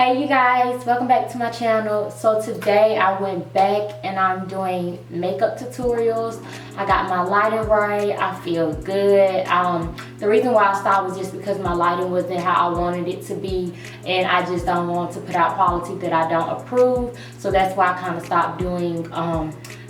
Hey you guys, welcome back to my channel. So today I went back and I'm doing makeup tutorials. I got my lighting right. I feel good. The reason why I stopped was just because my lighting wasn't how I wanted it to be, and I just don't want to put out quality that I don't approve. So that's why I kind of stopped doing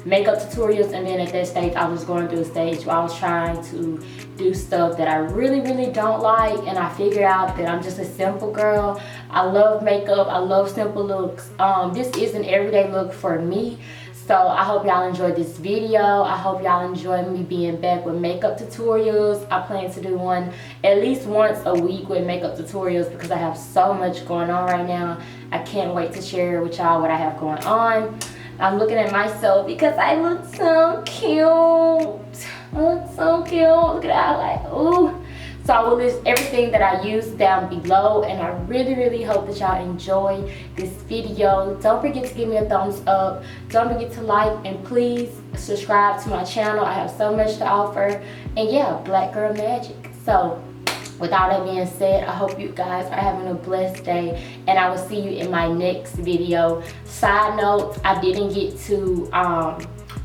makeup tutorials. And then at that stage I was going through a stage where I was trying to do stuff that I really don't like, and I figured out that I'm just a simple girl. I love makeup, I love simple looks. This is an everyday look for me. So I hope y'all enjoyed this video. I hope y'all enjoy me being back with makeup tutorials. I plan to do one at least once a week with makeup tutorials because I have so much going on right now. I can't wait to share with y'all what I have going on. I'm looking at myself because I look so cute. I look so cute. Look at that, like, ooh. So I will list everything that I use down below, and I really hope that y'all enjoy this video. Don't forget to give me a thumbs up. Don't forget to like, and please subscribe to my channel. I have so much to offer. And yeah, black girl magic. So with all that being said, I hope you guys are having a blessed day, and I will see you in my next video. Side note, I didn't get to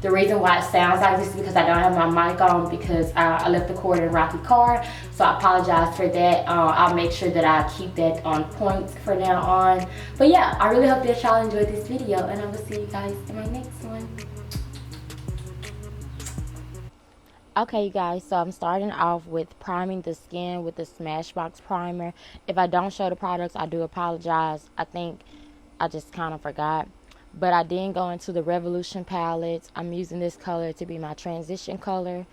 the reason why it sounds like this is because I don't have my mic on because I left the cord in Rocky car. So I apologize for that. I'll make sure that I keep that on point from now on. But yeah, I really hope that y'all enjoyed this video, and I will see you guys in my next one. Okay, you guys, so I'm starting off with priming the skin with the Smashbox primer. If I don't show the products, I do apologize. I think I just kind of forgot. But I didn't go into the Revolution palette. I'm using this color to be my transition color.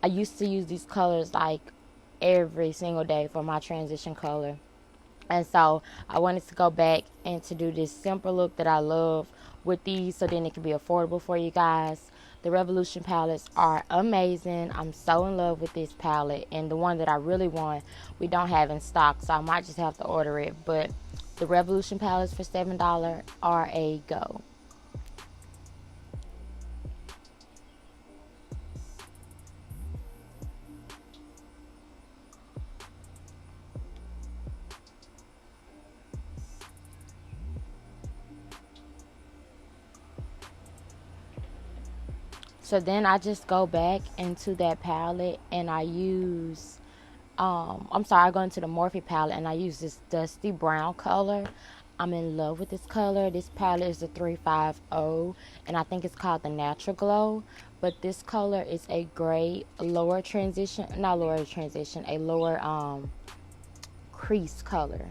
I used to use these colors like every single day for my transition color. And so I wanted to go back and to do this simple look that I love with these, so then it can be affordable for you guys. The Revolution palettes are amazing. I'm so in love with this palette, and the one that I really want we don't have in stock, so I might just have to order it. But the Revolution palettes for $7 are a go. So then I just go back into that palette and I use, I go into the Morphe palette and I use this dusty brown color. I'm in love with this color. This palette is the 350, and I think it's called the Natural Glow. But this color is a great lower crease color.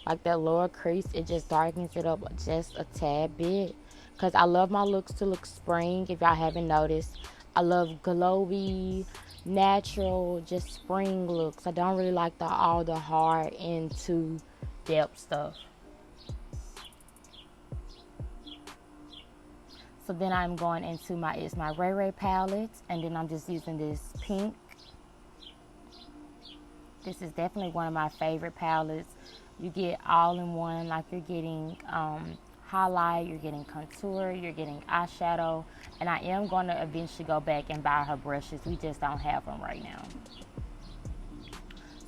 Like that lower crease, it just darkens it up just a tad bit. Because I love my looks to look spring, if y'all haven't noticed. I love glowy, natural, just spring looks. I don't really like all the hard into depth stuff. So then I'm going into my ItsMyRayeRaye Palette, and then I'm just using this pink. This is definitely one of my favorite palettes. You get all in one, like you're getting highlight, you're getting contour, you're getting eyeshadow, and I am going to eventually go back and buy her brushes. We just don't have them right now.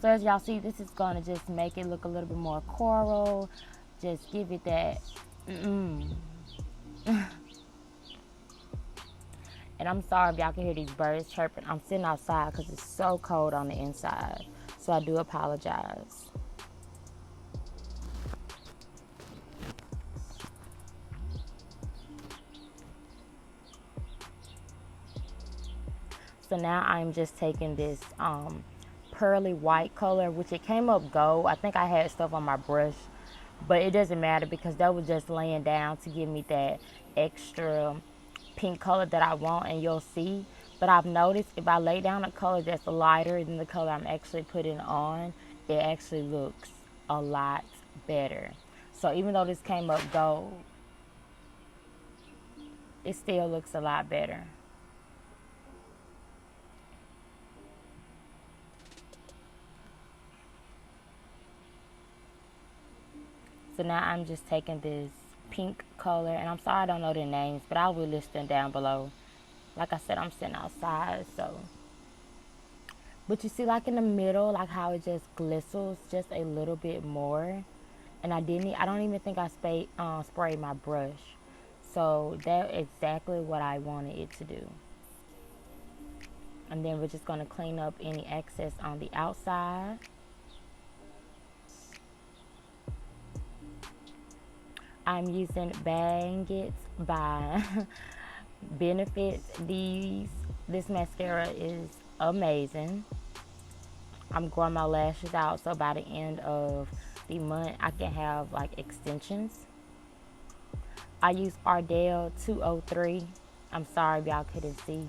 So as y'all see, this is going to just make it look a little bit more coral, just give it that And I'm sorry if y'all can hear these birds chirping. I'm sitting outside because it's so cold on the inside, so I do apologize. So now I'm just taking this pearly white color, which it came up gold. I think I had stuff on my brush, but it doesn't matter because that was just laying down to give me that extra pink color that I want, and you'll see. But I've noticed if I lay down a color that's lighter than the color I'm actually putting on, it actually looks a lot better. So even though this came up gold, it still looks a lot better. So now I'm just taking this pink color, and I'm sorry I don't know their names, but I will list them down below. Like I said, I'm sitting outside, so. But you see, like in the middle, like how it just glistens just a little bit more. And I don't even think I sprayed my brush. So that's exactly what I wanted it to do. And then we're just going to clean up any excess on the outside. I'm using Bang It by Benefits. This mascara is amazing. I'm growing my lashes out, so by the end of the month I can have like extensions. I use Ardell 203. I'm sorry if y'all couldn't see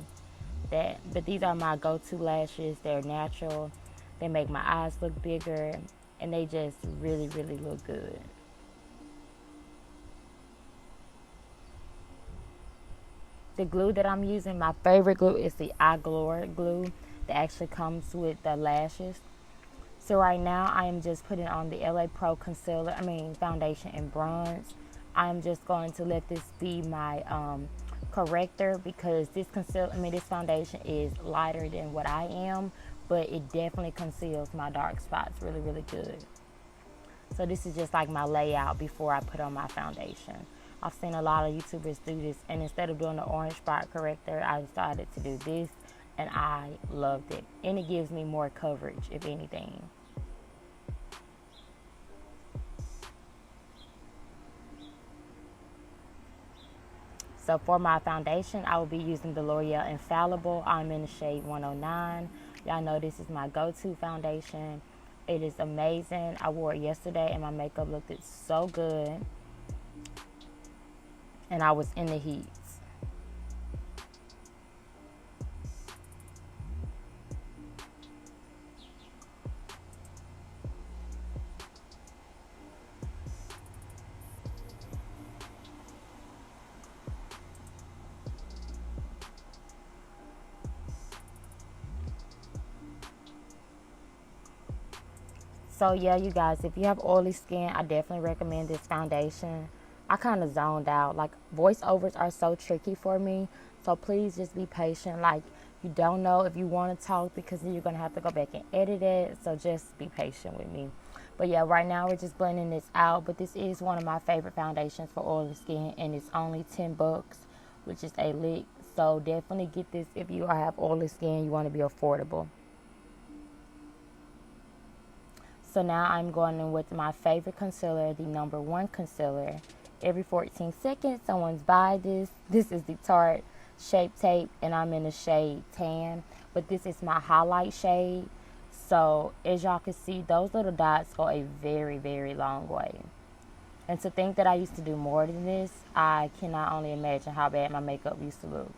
that, but these are my go-to lashes. They're natural, they make my eyes look bigger, and they just really look good. The glue that I'm using, my favorite glue, is the iGlow glue that actually comes with the lashes. So right now I am just putting on the LA Pro foundation and bronze. I'm just going to let this be my corrector, because this foundation is lighter than what I am, but it definitely conceals my dark spots really good. So this is just like my layout before I put on my foundation. I've seen a lot of YouTubers do this, and instead of doing the orange spot corrector, I decided to do this, and I loved it. And it gives me more coverage, if anything. So for my foundation, I will be using the Loreal Infallible. I'm in the shade 109. Y'all know this is my go-to foundation. It is amazing. I wore it yesterday, and my makeup looked so good. And I was in the heat. So yeah, you guys, if you have oily skin, I definitely recommend this foundation. I kind of zoned out. Like, voiceovers are so tricky for me. So please just be patient. Like, you don't know if you want to talk, because then you're going to have to go back and edit it. So just be patient with me. But yeah, right now we're just blending this out. But this is one of my favorite foundations for oily skin, and it's only $10, which is a lick. So definitely get this if you have oily skin, you want to be affordable. So now I'm going in with my favorite concealer, the #1 concealer. Every 14 seconds, someone's buy this. This is the Tarte Shape Tape, and I'm in the shade Tan. But this is my highlight shade. So as y'all can see, those little dots go a very long way. And to think that I used to do more than this, I cannot only imagine how bad my makeup used to look.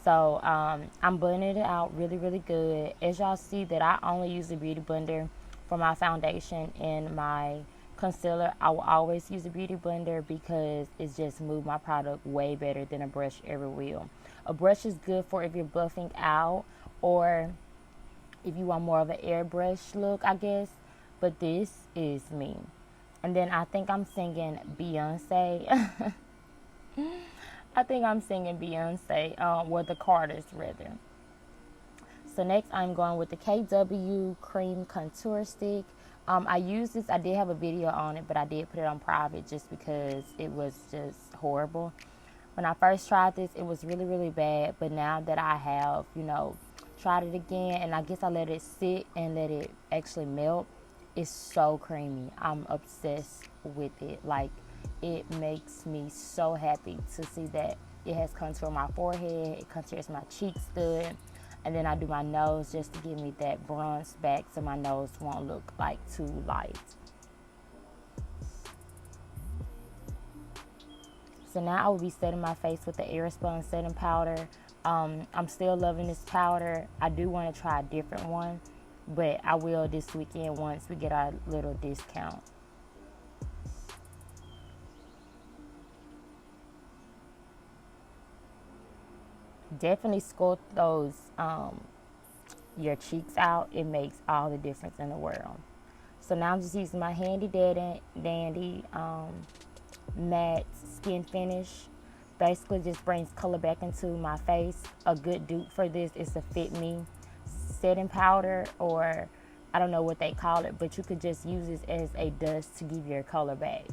So I'm blending it out really good. As y'all see that I only use the Beauty Blender for my foundation and my concealer. I will always use a beauty blender, because it's just moved my product way better than a brush ever will. A brush is good for if you're buffing out, or if you want more of an airbrush look, I guess. But this is me. And then I think I'm singing Beyonce. I think I'm singing Beyonce, with the Carters rather. So next I'm going with the KW Cream Contour Stick. I used this, I did have a video on it, but I did put it on private just because it was just horrible. When I first tried this, it was really bad, but now that I have, tried it again, and I guess I let it sit and let it actually melt, it's so creamy. I'm obsessed with it. Like, it makes me so happy to see that it has contour my forehead, it contours my cheeks good. And then I do my nose just to give me that bronze back, so my nose won't look like too light. So now I will be setting my face with the Airspun setting powder. I'm still loving this powder. I do want to try a different one, but I will this weekend once we get our little discount. Definitely sculpt those your cheeks out. It makes all the difference in the world. So now I'm just using my handy dandy matte skin finish. Basically just brings color back into my face. A good dupe for this is the Fit Me setting powder, or I don't know what they call it, but you could just use this as a dust to give your color back.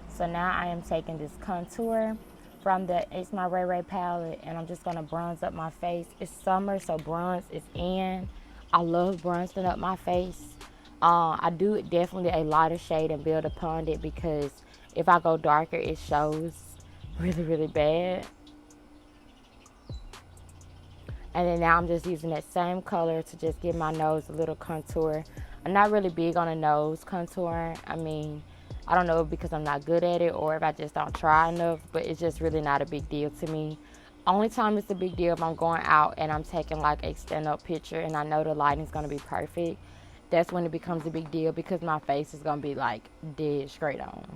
So now I am taking this contour from the ItsMyRayeRaye palette, and I'm just gonna bronze up my face. It's summer, so bronze is in. I love bronzing up my face. I do definitely a lighter shade and build upon it, because if I go darker, it shows really, really bad. And then now I'm just using that same color to just give my nose a little contour. I'm not really big on a nose contour. I mean, I don't know because I'm not good at it or if I just don't try enough, but it's just really not a big deal to me. Only time it's a big deal if I'm going out and I'm taking like a stand-up picture and I know the lighting's going to be perfect. That's when it becomes a big deal, because my face is going to be like dead straight on.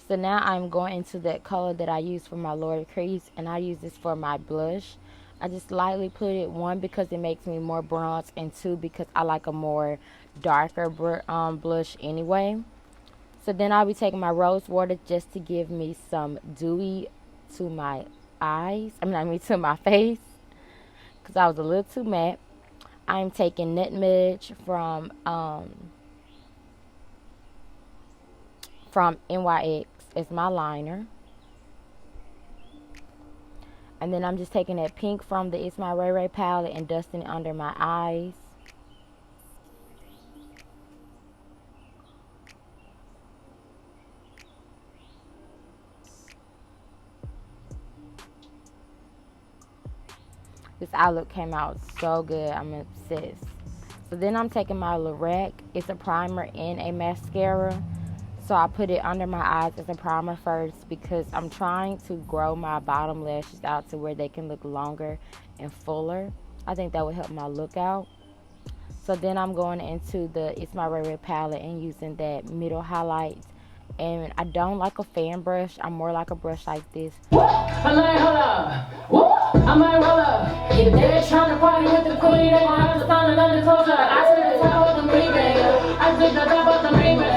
So now I'm going into that color that I use for my lower crease, and I use this for my blush. I just lightly put it, one, because it makes me more bronze, and two, because I like a more darker blush anyway. So then I'll be taking my rose water just to give me some dewy to my eyes. I mean to my face, because I was a little too matte. I'm taking NutMeg from NYX as my liner. And then I'm just taking that pink from the ItsMyRayeRaye palette and dusting it under my eyes. This eye look came out so good. I'm obsessed. So then I'm taking my Loreal. It's a primer and a mascara. So I put it under my eyes as a primer first, because I'm trying to grow my bottom lashes out to where they can look longer and fuller. I think that would help my look out. So then I'm going into the ItsMyRayeRaye palette and using that middle highlight. And I don't like a fan brush. I'm more like a brush like this. I'm like, hold up. I'm like, hold up. If they're trying to party with the queen, they gon' have to find another closer. I took the top of the Maybach. I took the top of the Maybach.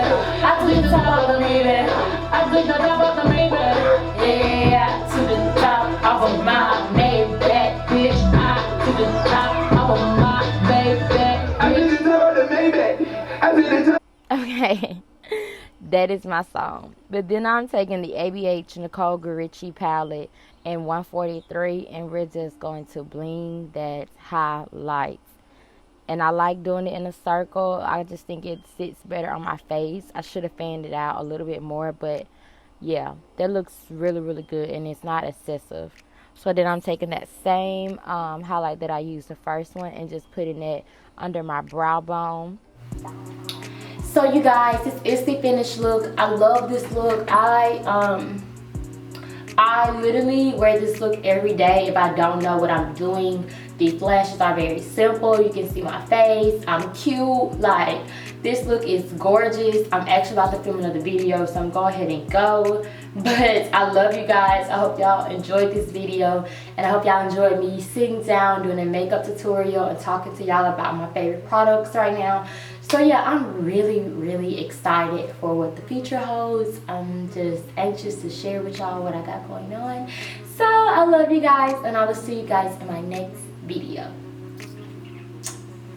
I took the top of the Maybach. I took the top of the Maybach. Yeah, to the top of my Maybach, bitch. I took the top of my Maybach. I took the top of the Maybach. I took the top. Okay. That is my song. But then I'm taking the ABH Nicole Guaricci palette in 143, and we're just going to bling that highlight. And I like doing it in a circle. I just think it sits better on my face. I should have fanned it out a little bit more, but yeah, that looks really, really good, and it's not excessive. So then I'm taking that same highlight that I used the first one and just putting it under my brow bone. So you guys, this is the finished look. I love this look. I literally wear this look every day if I don't know what I'm doing. These lashes are very simple. You can see my face. I'm cute. Like, this look is gorgeous. I'm actually about to film another video, so I'm going ahead and go. But I love you guys. I hope y'all enjoyed this video, and I hope y'all enjoyed me sitting down doing a makeup tutorial and talking to y'all about my favorite products right now. So yeah, I'm really, really excited for what the future holds. I'm just anxious to share with y'all what I got going on. So I love you guys, and I will see you guys in my next video.